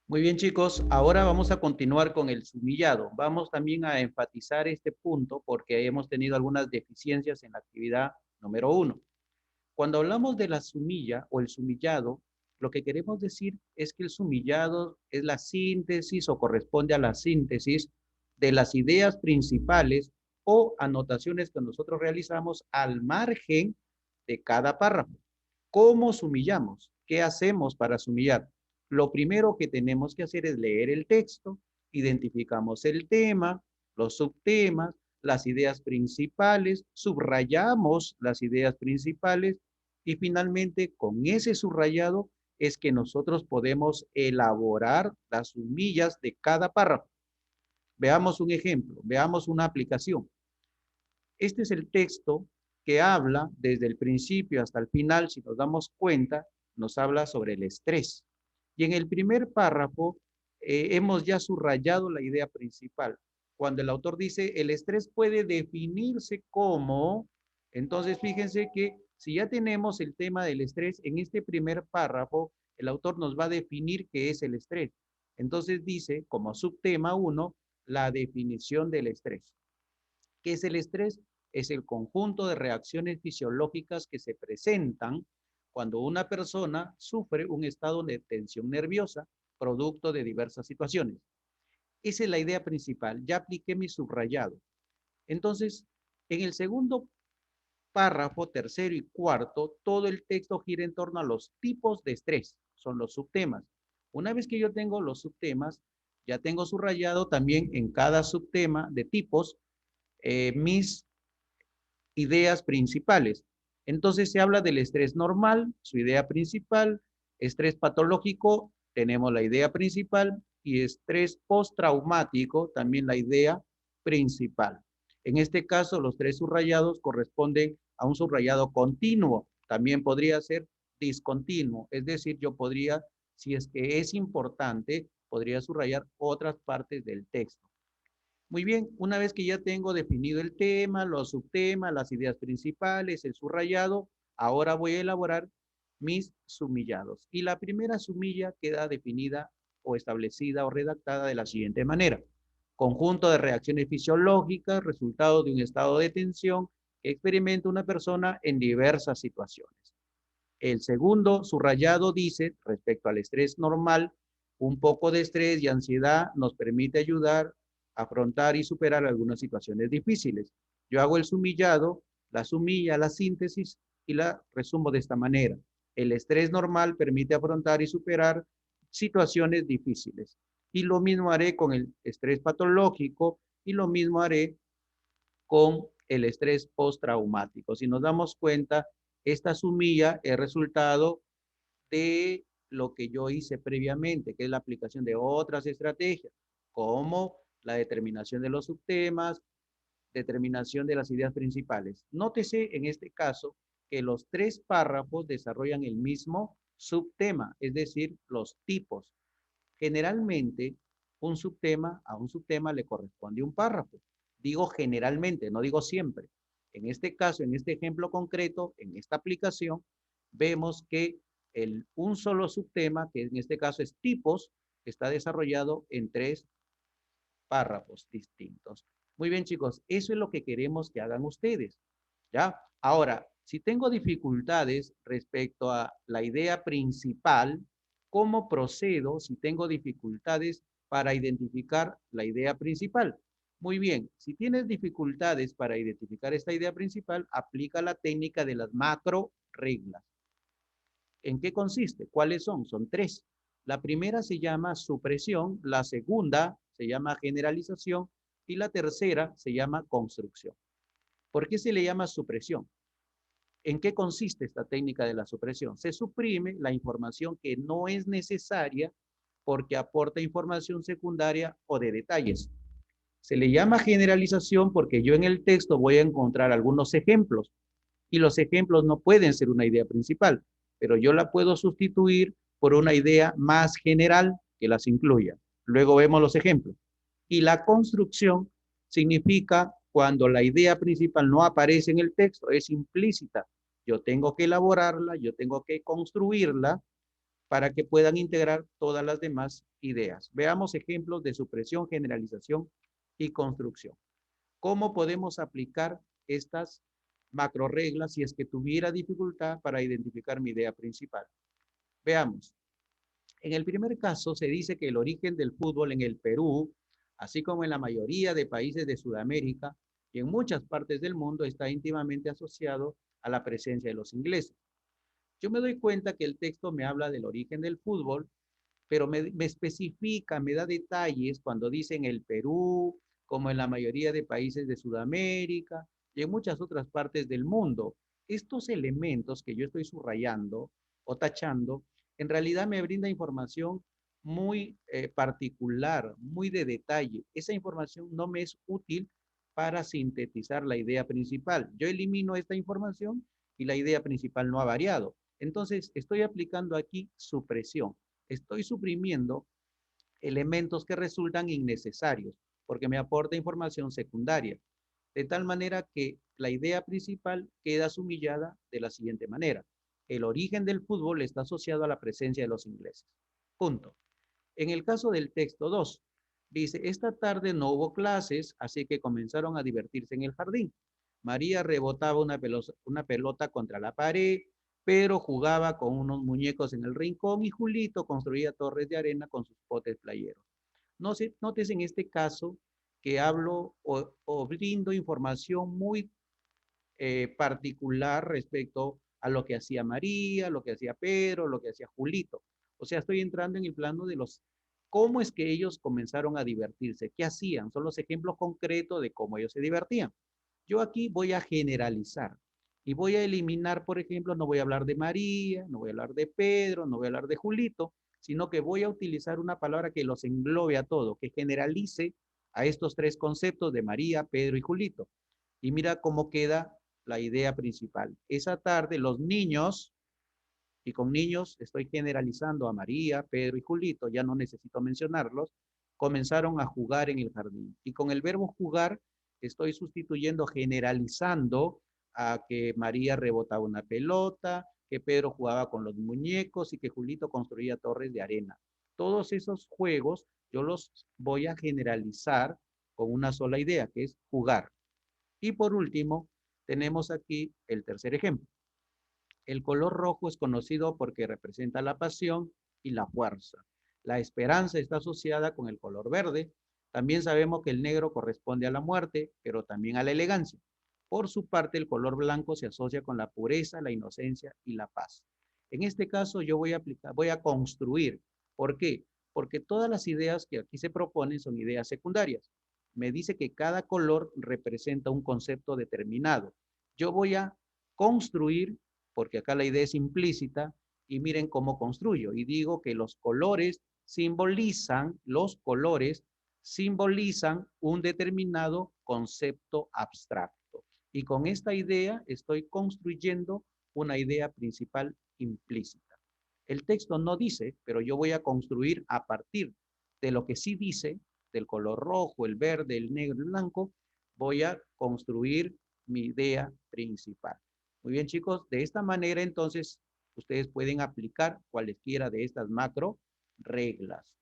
Muy bien, chicos, ahora vamos a continuar con el sumillado. Vamos también a enfatizar este punto porque hemos tenido algunas deficiencias en la actividad número 1. Cuando hablamos de la sumilla o el sumillado, lo que queremos decir es que el sumillado es la síntesis o corresponde a la síntesis de las ideas principales o anotaciones que nosotros realizamos al margen de cada párrafo. ¿Cómo sumillamos? ¿Qué hacemos para sumillar? Lo primero que tenemos que hacer es leer el texto, identificamos el tema, los subtemas, las ideas principales, subrayamos las ideas principales y finalmente con ese subrayado es que nosotros podemos elaborar las sumillas de cada párrafo. Veamos un ejemplo, veamos una aplicación. Este es el texto que habla desde el principio hasta el final, si nos damos cuenta, nos habla sobre el estrés. Y en el primer párrafo hemos ya subrayado la idea principal. Cuando el autor dice el estrés puede definirse como, entonces fíjense que si ya tenemos el tema del estrés, en este primer párrafo el autor nos va a definir qué es el estrés. Entonces dice como subtema 1, la definición del estrés. ¿Qué es el estrés? Es el conjunto de reacciones fisiológicas que se presentan cuando una persona sufre un estado de tensión nerviosa producto de diversas situaciones. Esa es la idea principal. Ya apliqué mi subrayado. Entonces, en el segundo párrafo, tercero y cuarto, todo el texto gira en torno a los tipos de estrés. Son los subtemas. Una vez que yo tengo los subtemas, ya tengo subrayado también en cada subtema de tipos mis ideas principales. Entonces se habla del estrés normal, su idea principal, estrés patológico, tenemos la idea principal, y estrés postraumático, también la idea principal. En este caso, los tres subrayados corresponden a un subrayado continuo. También podría ser discontinuo, es decir, yo podría, si es que es importante, podría subrayar otras partes del texto. Muy bien, una vez que ya tengo definido el tema, los subtemas, las ideas principales, el subrayado, ahora voy a elaborar mis sumillados. Y la primera sumilla queda definida o establecida o redactada de la siguiente manera. Conjunto de reacciones fisiológicas, resultado de un estado de tensión que experimenta una persona en diversas situaciones. El segundo subrayado dice, respecto al estrés normal, un poco de estrés y ansiedad nos permite ayudar a afrontar y superar algunas situaciones difíciles. Yo hago el sumillado, la sumilla, la síntesis y la resumo de esta manera. El estrés normal permite afrontar y superar situaciones difíciles. Y lo mismo haré con el estrés patológico y lo mismo haré con el estrés postraumático. Si nos damos cuenta, esta sumilla es resultado de lo que yo hice previamente, que es la aplicación de otras estrategias, como la determinación de los subtemas, determinación de las ideas principales. Nótese en este caso que los tres párrafos desarrollan el mismo subtema, es decir, los tipos. Generalmente, a un subtema le corresponde un párrafo. Digo generalmente, no digo siempre. En este caso, en este ejemplo concreto, en esta aplicación, vemos que un solo subtema, que en este caso es tipos, está desarrollado en tres párrafos distintos. Muy bien, chicos, eso es lo que queremos que hagan ustedes. ¿Ya? Ahora, si tengo dificultades respecto a la idea principal, ¿cómo procedo si tengo dificultades para identificar la idea principal? Muy bien, si tienes dificultades para identificar esta idea principal, aplica la técnica de las macro reglas. ¿En qué consiste? ¿Cuáles son? Son tres. La primera se llama supresión, la segunda se llama generalización y la tercera se llama construcción. ¿Por qué se le llama supresión? ¿En qué consiste esta técnica de la supresión? Se suprime la información que no es necesaria porque aporta información secundaria o de detalles. Se le llama generalización porque yo en el texto voy a encontrar algunos ejemplos y los ejemplos no pueden ser una idea principal, pero yo la puedo sustituir por una idea más general que las incluya. Luego vemos los ejemplos. Y la construcción significa cuando la idea principal no aparece en el texto, es implícita. Yo tengo que elaborarla, yo tengo que construirla para que puedan integrar todas las demás ideas. Veamos ejemplos de supresión, generalización y construcción. ¿Cómo podemos aplicar estas macro reglas si es que tuviera dificultad para identificar mi idea principal? Veamos. En el primer caso se dice que el origen del fútbol en el Perú, así como en la mayoría de países de Sudamérica y en muchas partes del mundo, está íntimamente asociado a la presencia de los ingleses. Yo me doy cuenta que el texto me habla del origen del fútbol, pero me especifica, me da detalles cuando dice en el Perú, como en la mayoría de países de Sudamérica y en muchas otras partes del mundo. Estos elementos que yo estoy subrayando o tachando, en realidad me brinda información muy particular, muy de detalle. Esa información no me es útil para sintetizar la idea principal. Yo elimino esta información y la idea principal no ha variado. Entonces, estoy aplicando aquí supresión. Estoy suprimiendo elementos que resultan innecesarios porque me aporta información secundaria. De tal manera que la idea principal queda sumillada de la siguiente manera. El origen del fútbol está asociado a la presencia de los ingleses. Punto. En el caso del texto 2, dice, esta tarde no hubo clases, así que comenzaron a divertirse en el jardín. María rebotaba una pelota contra la pared, Pedro jugaba con unos muñecos en el rincón y Julito construía torres de arena con sus potes playeros. Notes en este caso que hablo o brindo información muy particular respecto a lo que hacía María, lo que hacía Pedro, lo que hacía Julito. O sea, estoy entrando en el plano de los, cómo es que ellos comenzaron a divertirse, qué hacían, son los ejemplos concretos de cómo ellos se divertían. Yo aquí voy a generalizar y voy a eliminar, por ejemplo, no voy a hablar de María, no voy a hablar de Pedro, no voy a hablar de Julito, sino que voy a utilizar una palabra que los englobe a todo, que generalice a estos tres conceptos de María, Pedro y Julito. Y mira cómo queda la idea principal. Esa tarde los niños, y con niños estoy generalizando a María, Pedro y Julito, ya no necesito mencionarlos, comenzaron a jugar en el jardín. Y con el verbo jugar estoy sustituyendo, generalizando a que María rebotaba una pelota, que Pedro jugaba con los muñecos y que Julito construía torres de arena. Todos esos juegos yo los voy a generalizar con una sola idea, que es jugar. Y por último, tenemos aquí el tercer ejemplo. El color rojo es conocido porque representa la pasión y la fuerza. La esperanza está asociada con el color verde. También sabemos que el negro corresponde a la muerte, pero también a la elegancia. Por su parte, el color blanco se asocia con la pureza, la inocencia y la paz. En este caso, yo voy a construir. ¿Por qué? Porque todas las ideas que aquí se proponen son ideas secundarias. Me dice que cada color representa un concepto determinado. Yo voy a construir, porque acá la idea es implícita, y miren cómo construyo. Y digo que los colores simbolizan un determinado concepto abstracto. Y con esta idea estoy construyendo una idea principal implícita. El texto no dice, pero yo voy a construir a partir de lo que sí dice, del color rojo, el verde, el negro, el blanco, voy a construir mi idea principal. Muy bien, chicos, de esta manera entonces ustedes pueden aplicar cualesquiera de estas macro reglas.